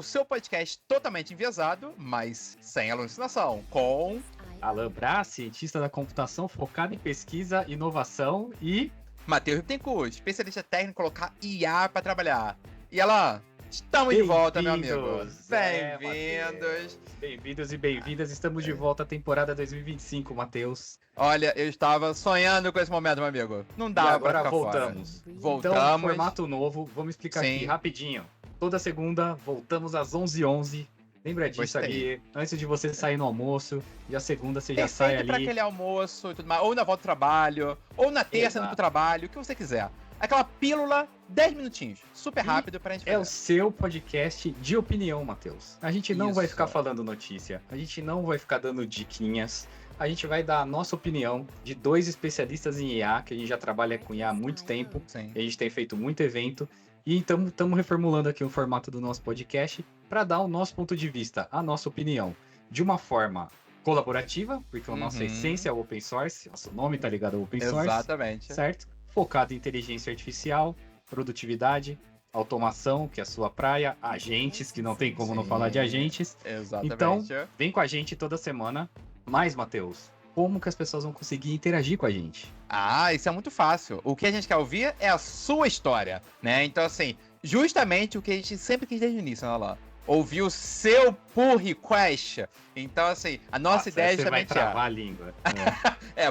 seu podcast totalmente enviesado, mas sem alucinação, com... Alan Braz, cientista da computação focado em pesquisa, inovação e... Matheus Bittencourt, especialista técnico em colocar IA para trabalhar. E Alan, estamos de volta, meu amigo. Bem-vindos. Bem-vindos e bem-vindas, estamos de volta à temporada 2025, Matheus. Olha, eu estava sonhando com esse momento, meu amigo. Não dava pra ficar voltamos. Fora. Voltamos. Então, formato novo, vamos explicar aqui rapidinho. Toda segunda, voltamos às 11h11. Lembra disso ali, antes de você sair no almoço, e a segunda você já sai ali. Pra aquele almoço e tudo mais, ou na volta do trabalho, ou na terça indo pro trabalho, o que você quiser. Aquela pílula, 10 minutinhos, super rápido pra gente fazer. É o seu podcast de opinião, Matheus. A gente não vai ficar falando notícia, a gente não vai ficar dando diquinhas, a gente vai dar a nossa opinião de dois especialistas em IA, que a gente já trabalha com IA há muito tempo, a gente tem feito muito evento, e então estamos reformulando aqui o formato do nosso podcast para dar o nosso ponto de vista, a nossa opinião, de uma forma colaborativa, porque a nossa essência é o open source, nosso nome tá ligado ao open source. Exatamente. Certo? Focado em inteligência artificial, produtividade, automação, que é a sua praia, agentes, que não tem como não falar de agentes. Exatamente. Então, vem com a gente toda semana. Mas, Matheus, como que as pessoas vão conseguir interagir com a gente? Ah, isso é muito fácil. O que a gente quer ouvir é a sua história, né? Então, assim, justamente o que a gente sempre quis desde o início, né, lá? Ouvir o seu pull request. Então, assim, a nossa ideia é justamente vai travar a língua.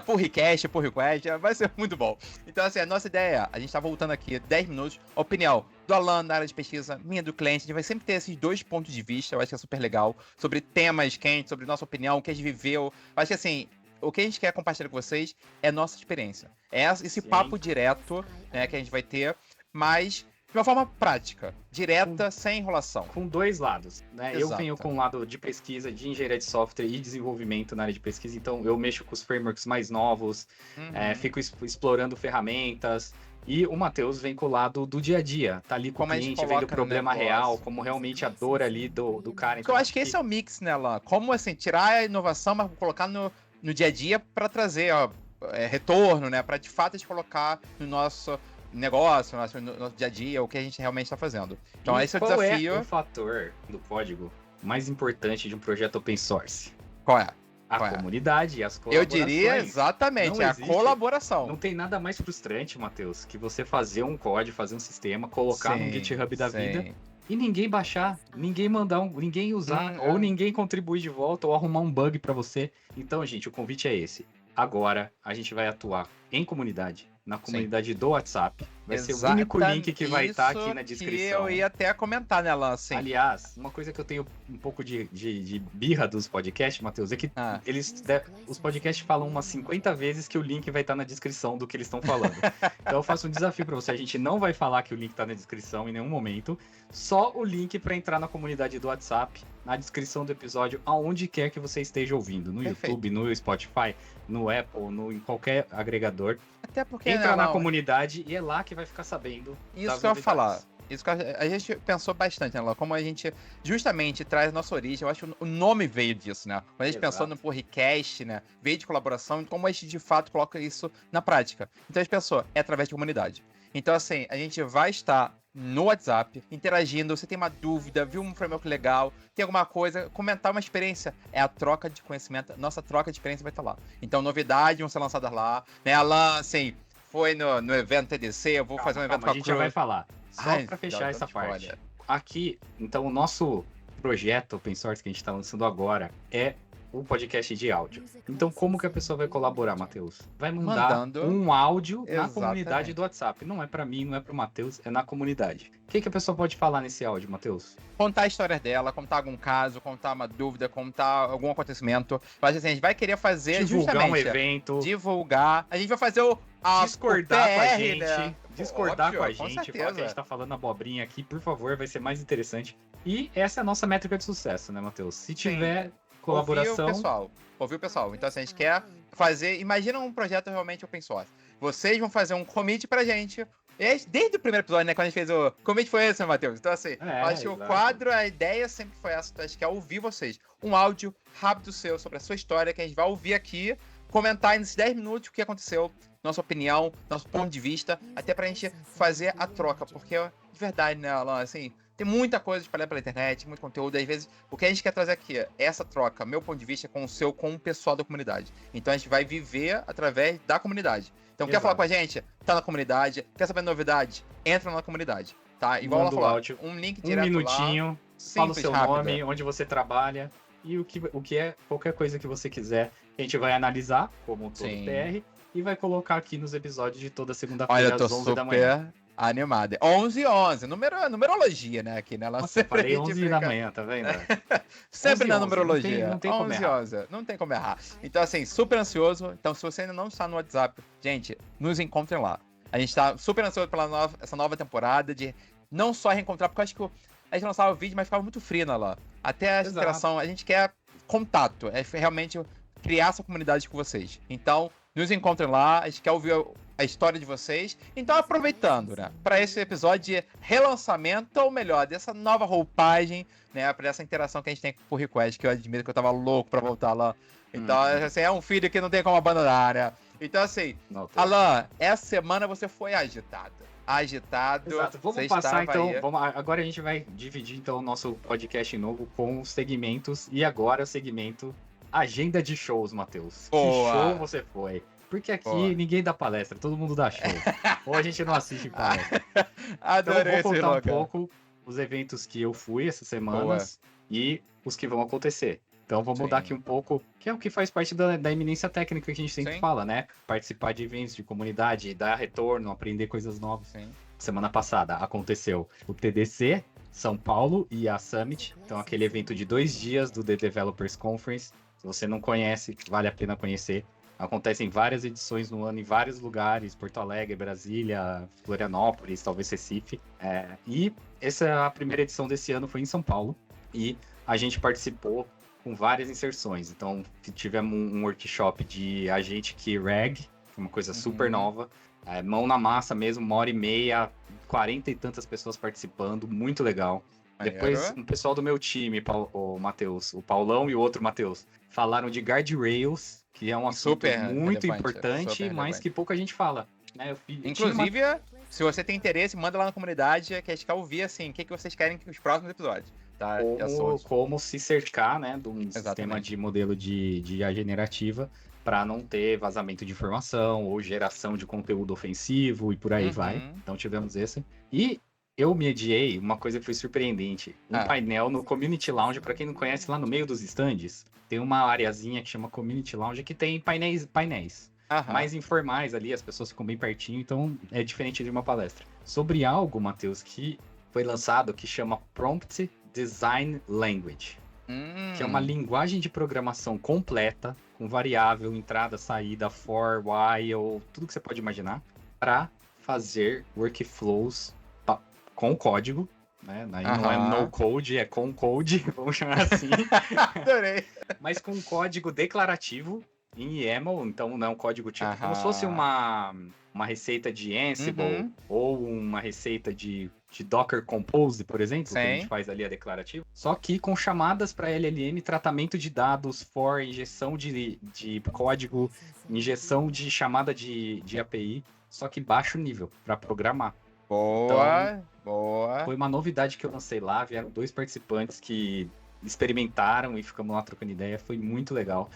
pull request, vai ser muito bom. Então, assim, a nossa ideia é, a gente tá voltando aqui 10 minutos, opinião do Alan na área de pesquisa, minha do cliente, a gente vai sempre ter esses dois pontos de vista, eu acho que é super legal, sobre temas quentes, sobre nossa opinião, o que a gente viveu. Eu acho que, assim, o que a gente quer compartilhar com vocês é a nossa experiência. É esse papo direto, né, que a gente vai ter, mas de uma forma prática, direta, sem enrolação. Com dois lados, né? Exato. Eu venho com o lado de pesquisa, de engenharia de software e desenvolvimento na área de pesquisa, então eu mexo com os frameworks mais novos, fico explorando ferramentas, e o Matheus vem com o lado do dia a dia, tá ali com o cliente, vendo o problema real, como realmente a dor ali do cara. Porque eu acho que esse é o mix, né, Lan? Como, assim, tirar a inovação, mas colocar no dia a dia para trazer retorno, né? Para de fato a gente colocar no nosso negócio, no nosso dia a dia, o que a gente realmente está fazendo. Então, esse é o desafio. Qual é o fator do código mais importante de um projeto open source? Qual é? A comunidade e as colaborações. Eu diria exatamente, a colaboração. Não tem nada mais frustrante, Matheus, que você fazer um código, fazer um sistema, colocar no GitHub da vida e ninguém baixar, ninguém mandar, ninguém usar, ou ninguém contribuir de volta, ou arrumar um bug para você. Então, gente, o convite é esse. Agora, a gente vai atuar em comunidade, na comunidade do WhatsApp. Vai ser o único link que vai estar aqui na descrição. Eu ia até comentar nela, assim. Aliás, uma coisa que eu tenho um pouco de birra dos podcasts, Matheus, é que os podcasts falam umas 50 vezes que o link vai estar na descrição do que eles estão falando. Então eu faço um desafio para você. A gente não vai falar que o link está na descrição em nenhum momento. Só o link para entrar na comunidade do WhatsApp, na descrição do episódio, aonde quer que você esteja ouvindo. No YouTube, no Spotify, no Apple, em qualquer agregador. Até porque entra na comunidade e é lá que vai ficar sabendo. Isso que eu ia falar. Isso que a gente pensou bastante, né, Lá? Como a gente justamente traz a nossa origem, eu acho que o nome veio disso, né? Quando a gente pensou no pull request, né? Veio de colaboração, e como a gente de fato coloca isso na prática. Então a gente pensou, é através de comunidade. Então, assim, a gente vai estar no WhatsApp, interagindo, você tem uma dúvida, viu um framework legal, tem alguma coisa, comentar uma experiência, é a troca de conhecimento, nossa troca de experiência vai estar lá. Então, novidades vão ser lançadas lá, né? Alan, assim, foi no evento TDC, eu vou fazer um evento com a gente já vai falar. Só para fechar essa parte. Aqui, então, o nosso projeto open source que a gente está lançando agora é o podcast de áudio. Então, como que a pessoa vai colaborar, Matheus? Vai mandar um áudio na comunidade do WhatsApp. Não é para mim, não é para o Matheus, é na comunidade. O que a pessoa pode falar nesse áudio, Matheus? Contar a história dela, contar algum caso, contar uma dúvida, contar algum acontecimento. Mas assim, a gente vai querer fazer divulgar um evento. Divulgar. A gente vai fazer discordar PR, com a gente. né? Discordar com a gente. Falar que a gente tá falando abobrinha aqui, por favor, vai ser mais interessante. E essa é a nossa métrica de sucesso, né, Matheus? Se tiver colaboração. Ouviu o pessoal. Então, assim, a gente quer fazer. Imagina um projeto realmente open source. Vocês vão fazer um commit pra gente. Desde o primeiro episódio, né? Quando a gente fez o commit foi esse, né, Matheus? Então, assim, acho que o quadro, a ideia sempre foi essa. Então, a gente quer ouvir vocês. Um áudio rápido seu sobre a sua história, que a gente vai ouvir aqui, comentar nesses 10 minutos o que aconteceu, nossa opinião, nosso ponto de vista, até pra gente fazer a troca. Porque, de verdade, né, Alan, assim, Tem muita coisa espalhada pela internet, muito conteúdo. Às vezes, o que a gente quer trazer aqui é essa troca, meu ponto de vista, com o pessoal da comunidade. Então a gente vai viver através da comunidade. Então, quer falar com a gente? Tá na comunidade. Quer saber novidades? Entra na comunidade. Tá? Igual ela falou, um link direto minutinho, lá. Fala o seu nome, onde você trabalha e o que é qualquer coisa que você quiser. A gente vai analisar, como todo PR, e vai colocar aqui nos episódios de toda segunda-feira às 11 da manhã. Animado. 11, numerologia, né? Aqui, né? Nossa, eu falei 11 da manhã, tá vendo? Sempre 11, na numerologia. Não tem como errar. Não tem como errar. Então, assim, super ansioso. Então, se você ainda não está no WhatsApp, gente, nos encontrem lá. A gente tá super ansioso pela essa nova temporada de não só reencontrar, porque eu acho que a gente lançava o vídeo, mas ficava muito frio lá. Até a interação, a gente quer contato. É realmente criar essa comunidade com vocês. Então, nos encontrem lá. A gente quer ouvir a história de vocês. Então, aproveitando, né, para esse episódio de relançamento, ou melhor, dessa nova roupagem, né, para essa interação que a gente tem com o Pull Request, que eu admito que eu tava louco para voltar lá. Então, assim, é um filho que não tem como abandonar, né? Então, assim, Alan, essa semana você foi agitado. Exato. Vamos passar, então, agora a gente vai dividir, então, o nosso podcast novo com os segmentos, e agora o segmento Agenda de Shows, Matheus. Que show você foi? Porque aqui ninguém dá palestra, todo mundo dá show. Ou a gente não assiste palestra. Adorei. Então eu vou contar um pouco os eventos que eu fui essas semanas e os que vão acontecer. Então vou mudar aqui um pouco, que é o que faz parte da eminência técnica que a gente sempre fala, né? Participar de eventos de comunidade, dar retorno, aprender coisas novas. Semana passada aconteceu o TDC, São Paulo e a Summit. Então aquele evento de 2 dias do The Developers Conference. Se você não conhece, vale a pena conhecer. Acontecem várias edições no ano em vários lugares, Porto Alegre, Brasília, Florianópolis, talvez Recife. E essa a primeira edição desse ano foi em São Paulo e a gente participou com várias inserções. Então tivemos um workshop de Agent Key Reg, que é uma coisa super nova, mão na massa mesmo, 1h30, 40 e tantas pessoas participando, muito legal. Depois, um pessoal do meu time, o Matheus, o Paulão e o outro Matheus, falaram de guardrails, que é um assunto muito importante, mas que pouca gente fala. Né? Inclusive, se você tem interesse, manda lá na comunidade, que a gente quer ouvir, assim, o que vocês querem que os próximos episódios. Tá? Como se cercar, né, de um sistema de modelo de IA generativa para não ter vazamento de informação ou geração de conteúdo ofensivo e por aí vai. Então tivemos esse. E eu mediei uma coisa que foi surpreendente. Um painel no Community Lounge, para quem não conhece, lá no meio dos stands, tem uma areazinha que chama Community Lounge, que tem painéis mais informais ali, as pessoas ficam bem pertinho, então é diferente de uma palestra. Sobre algo, Matheus, que foi lançado, que chama Prompt Design Language, que é uma linguagem de programação completa, com variável, entrada, saída, for, while, tudo que você pode imaginar, para fazer workflows com código, né? Aí não é no code, é com code, vamos chamar assim. Adorei. Mas com código declarativo em YAML, então não é um código tipo, como se fosse uma receita de Ansible ou uma receita de Docker Compose, por exemplo, que a gente faz ali a declarativa. Só que com chamadas para LLM, tratamento de dados, for, injeção de código, injeção de chamada de API, só que baixo nível para programar. Boa. Foi uma novidade que eu lancei lá, vieram 2 participantes que experimentaram e ficamos lá trocando ideia, foi muito legal.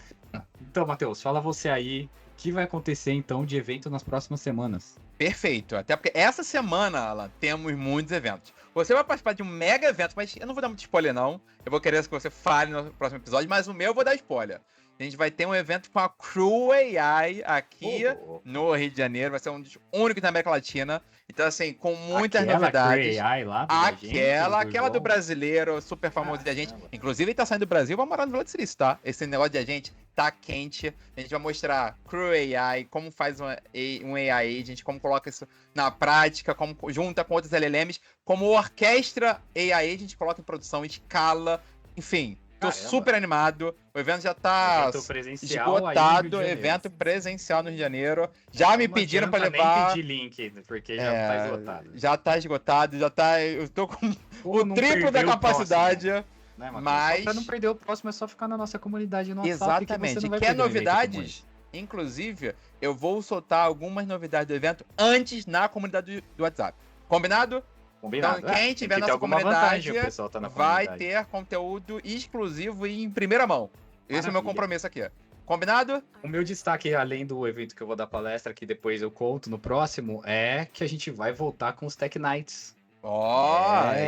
Então, Matheus, fala você aí, o que vai acontecer então de evento nas próximas semanas? Perfeito, até porque essa semana, Alan, temos muitos eventos. Você vai participar de um mega evento, mas eu não vou dar muito spoiler não, eu vou querer que você fale no próximo episódio, mas o meu eu vou dar spoiler. A gente vai ter um evento com a Crew AI aqui no Rio de Janeiro. Vai ser um dos únicos na América Latina. Então, assim, com muitas novidades. Crew AI lá aquela do brasileiro, super famoso de agente. Inclusive, ele tá saindo do Brasil, vai morar no Vila do Silício, tá? Esse negócio de agente tá quente. A gente vai mostrar Crew AI, como faz um AI agent, como coloca isso na prática, como junta com outros LLMs, como orquestra AI agent, coloca em produção, escala, enfim. Tô super animado. O evento já tá esgotado. Evento presencial no Rio de Janeiro. Já me pediram pra levar. Nem pedir link, porque já tá esgotado. Já tá esgotado, já tá. Eu tô com o triplo da capacidade. Né, mas só pra não perder o próximo, é só ficar na nossa comunidade no WhatsApp. Exatamente. Quer novidades? Inclusive, eu vou soltar algumas novidades do evento antes na comunidade do WhatsApp. Combinado? Combinado. Então, quem tiver tem que ter nossa alguma comunidade vantagem, o pessoal tá na vai comunidade. ter conteúdo exclusivo e em primeira mão. Esse é o meu Maravilha. compromisso aqui. Combinado? O meu destaque, além do evento que eu vou dar palestra, que depois eu conto no próximo, é que a gente vai voltar com os Tech Nights.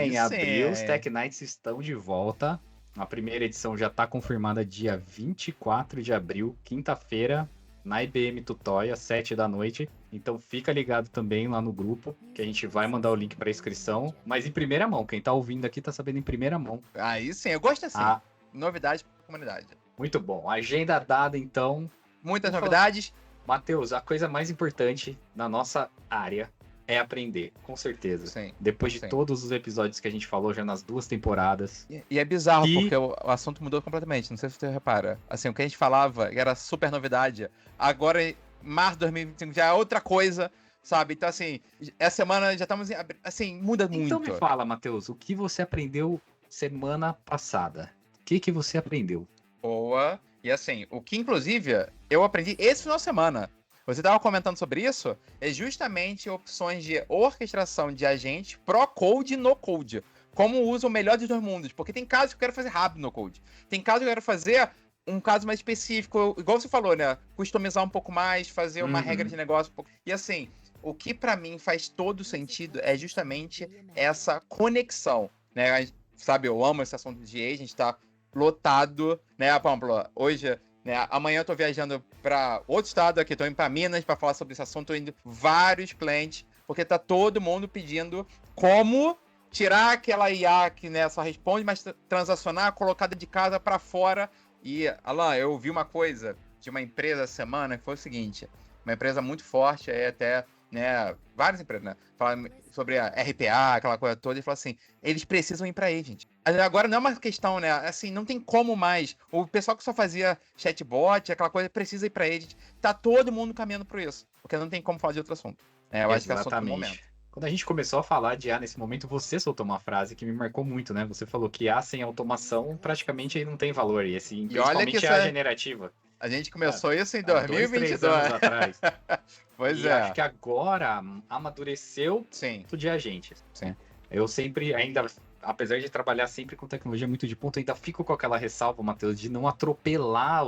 Em abril, os Tech Nights estão de volta. A primeira edição já está confirmada dia 24 de abril, quinta-feira, na IBM Tutóia, às 7 da noite. Então fica ligado também lá no grupo, que a gente vai mandar o link para inscrição. Mas em primeira mão, quem tá ouvindo aqui tá sabendo em primeira mão. Aí sim, eu gosto assim. Ah, Novidade pra comunidade. muito bom. Agenda dada, então. Muitas Vamos novidades. Matheus, a coisa mais importante na nossa área é aprender, com certeza. Sim. Depois de sim. todos os episódios que a gente falou já nas 2 temporadas. E é bizarro, E- porque o assunto mudou completamente. Não sei se você repara. Assim, o que a gente falava era super novidade. Agora, em março de 2025, já é outra coisa, sabe? Então, assim, essa semana já estamos. Assim, muda muito. Então me fala, Matheus, o que você aprendeu semana passada? O que você aprendeu? Boa. E assim, o que inclusive eu aprendi esse final de semana. Você estava comentando sobre isso? É justamente opções de orquestração de agente pro code e no code. Como usa o melhor dos dois mundos. Porque tem casos que eu quero fazer rápido no code. Tem casos que eu quero fazer um caso mais específico. Igual você falou, né? Customizar um pouco mais, fazer uma regra de negócio. E assim, o que para mim faz todo sentido é justamente essa conexão, né? Sabe, eu amo esse assunto de agent, tá lotado, né? Por exemplo, hoje, né? Amanhã eu tô viajando para outro estado aqui, tô indo para Minas para falar sobre esse assunto, tô indo vários clientes, porque tá todo mundo pedindo como tirar aquela IA que, né, só responde, mas transacionar, colocada de casa para fora. E, Alan, eu ouvi uma coisa de uma empresa essa semana que foi o seguinte, uma empresa muito forte, aí até, né, várias empresas, né, falam sobre a RPA, aquela coisa toda, e falam assim, eles precisam ir pra agent. Agora não é uma questão, né, assim, não tem como mais. O pessoal que só fazia chatbot, aquela coisa, precisa ir pra agent. Tá todo mundo caminhando por isso, porque não tem como falar de outro assunto. Eu acho que é assunto do momento. Quando a gente começou a falar de IA nesse momento, você soltou uma frase que me marcou muito, né? Você falou que IA sem automação praticamente aí não tem valor. E assim, principalmente a generativa. A gente começou isso em 2022. 2, 3 anos atrás. Pois e é. acho que agora amadureceu tudo de agentes. Sim. Eu sempre, ainda, apesar de trabalhar sempre com tecnologia muito de ponta, ainda fico com aquela ressalva, Matheus, de não atropelar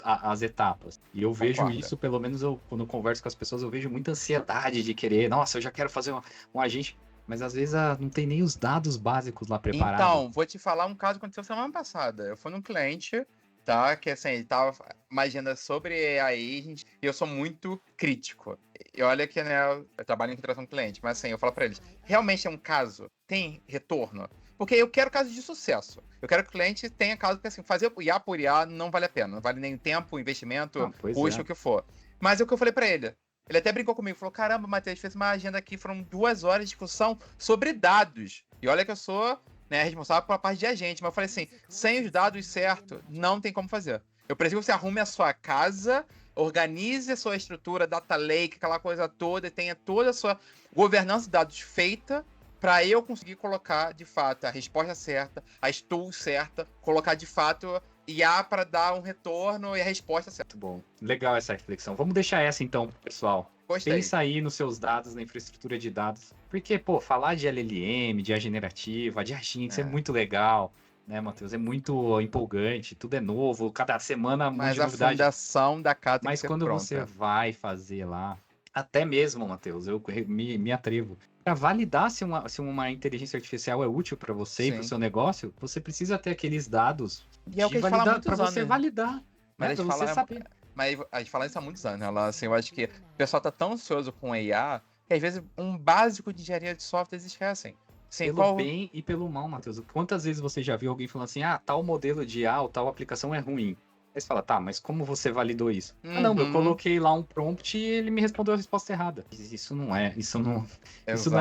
as etapas. E eu vejo isso, pelo menos quando eu converso com as pessoas, eu vejo muita ansiedade de querer, nossa, eu já quero fazer um agente, mas às vezes não tem nem os dados básicos lá preparados. Então, vou te falar um caso que aconteceu semana passada. Eu fui num cliente, tá? Que assim, ele tava uma agenda sobre AI, gente, e eu sou muito crítico. E olha que, né, eu trabalho em interação com cliente, mas assim, eu falo pra eles, realmente é um caso? Tem retorno? Porque eu quero casos de sucesso. Eu quero que o cliente tenha caso que, assim, fazer IA por IA não vale a pena. Não vale nem tempo, investimento, custo, o que for. Mas é o que eu falei pra ele. Ele até brincou comigo, falou, caramba, Matheus, fez uma agenda aqui, foram 2 horas de discussão sobre dados. E olha que eu sou, né, responsável pela parte de agente, mas eu falei assim, sem os dados certo, não tem como fazer. Eu preciso que você arrume a sua casa, organize a sua estrutura, data lake, aquela coisa toda, e tenha toda a sua governança de dados feita para eu conseguir colocar, de fato, a resposta certa, as tools certa, colocar, de fato, IA para dar um retorno e a resposta certa. Muito bom. Legal essa reflexão. Vamos deixar essa, então, pessoal. Gostei. Pensa aí nos seus dados, na infraestrutura de dados. Porque, pô, falar de LLM, de IA generativa, de agentes é muito legal, né, Matheus? É muito empolgante, tudo é novo, cada semana Mas muita novidade. a fundação da casa tem Mas que ser quando pronta. você vai fazer lá, até mesmo, Matheus, eu me atrevo, para validar se uma inteligência artificial é útil para você e para o seu negócio, você precisa ter aqueles dados E é o que a gente fala há muitos para anos. você validar, Mas para você saber. Mas a gente fala isso há muitos anos, né? Assim, eu acho que o pessoal tá tão ansioso com IA que às vezes um básico de engenharia de software eles esquecem. Assim, Pelo bem e pelo mal, Matheus. Quantas vezes você já viu alguém falando assim, tal modelo de IA ou tal aplicação é ruim? Aí você fala, tá, mas como você validou isso? Não, eu coloquei lá um prompt e ele me respondeu a resposta errada. Isso não é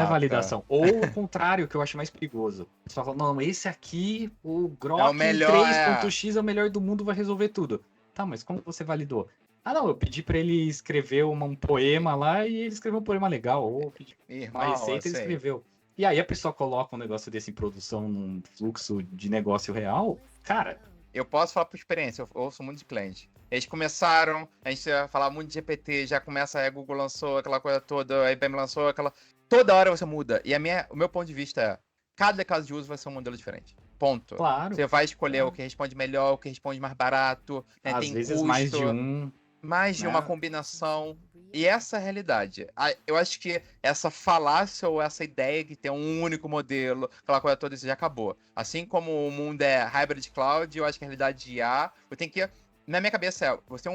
validação. Ou o contrário, que eu acho mais perigoso. Você fala, não, esse aqui, o Grok 3.x é o melhor do mundo, vai resolver tudo. Tá, mas como você validou? Não, eu pedi pra ele escrever um poema lá e ele escreveu um poema legal. Ou eu pedi uma receita e ele escreveu. E aí a pessoa coloca um negócio desse em produção, num fluxo de negócio real, cara... Eu posso falar por experiência, eu ouço muitos clientes. Eles começaram, a gente ia falar muito de GPT, já começa, a Google lançou aquela coisa toda, a IBM lançou aquela... Toda hora você muda. E o meu ponto de vista é, cada caso de uso vai ser um modelo diferente. Ponto. Claro. Você vai escolher o que responde melhor, o que responde mais barato, né? Às Tem vezes custo, mais de um. mais de né? uma combinação. E essa é a realidade. Eu acho que essa falácia ou essa ideia de ter um único modelo, aquela coisa toda, isso já acabou. Assim como o mundo é hybrid cloud, eu acho que a realidade de IA, eu tenho que... Na minha cabeça você é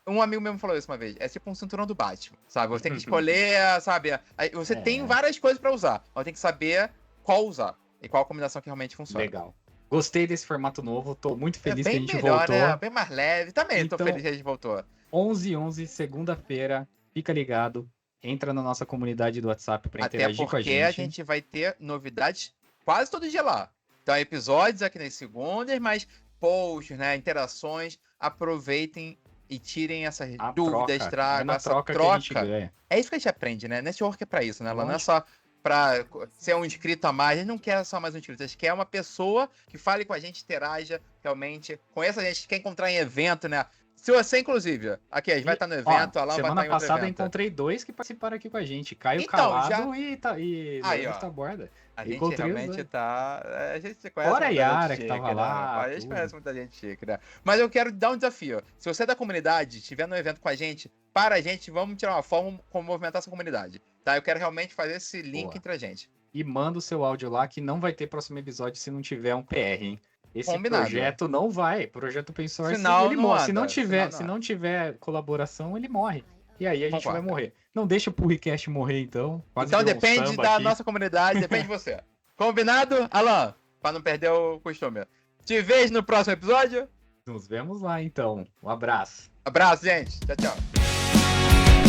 um amigo mesmo falou isso uma vez, é tipo um cinturão do Batman, sabe? Você tem que escolher, sabe? Você tem várias coisas pra usar, mas tem que saber qual usar e qual combinação que realmente funciona. Legal. Gostei desse formato novo, tô muito feliz que a gente melhor, voltou. Né? Bem mais leve, também então, tô feliz que a gente voltou. 11/11, segunda-feira, fica ligado, entra na nossa comunidade do WhatsApp pra interagir com a gente. Até porque a gente vai ter novidades quase todo dia lá. Então, episódios aqui nas segundas, mas posts, né, interações, aproveitem e tirem essas dúvidas, tragam essa troca. Que a gente ganha. É isso que a gente aprende, né? Network é pra isso, né? Ela não é só pra ser um inscrito a mais, a gente não quer só mais um inscrito, a gente quer uma pessoa que fale com a gente, interaja realmente, conheça a gente, quer encontrar em evento, né? Se você, inclusive, aqui, a gente vai estar no evento, a Alan vai estar em outro evento. Semana passada eu encontrei 2 que participaram aqui com a gente, Caio Calado e Leandro Taborda. A gente realmente tá... A gente conhece fora muita Yara, gente que tava chique, lá. Né? A gente conhece muita gente chique, né? Mas eu quero dar um desafio. Se você é da comunidade, estiver no evento com a gente, para a gente, vamos tirar uma forma como movimentar essa comunidade. Tá? Eu quero realmente fazer esse link entre a gente. E manda o seu áudio lá, que não vai ter próximo episódio se não tiver um PR, hein? Esse Combinado. projeto não vai. Projeto open source, ele morre. Anda. Se não tiver colaboração, ele morre. E aí a gente vai morrer. Não deixa o Purricast morrer, então. Então depende da nossa comunidade, depende de você. Combinado? Alan, para não perder o costume. Te vejo no próximo episódio. Nos vemos lá, então. Um abraço. Abraço, gente. Tchau, tchau.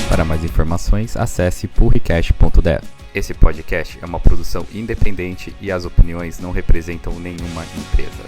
Para mais informações, acesse purricast.dev. Esse podcast é uma produção independente e as opiniões não representam nenhuma empresa.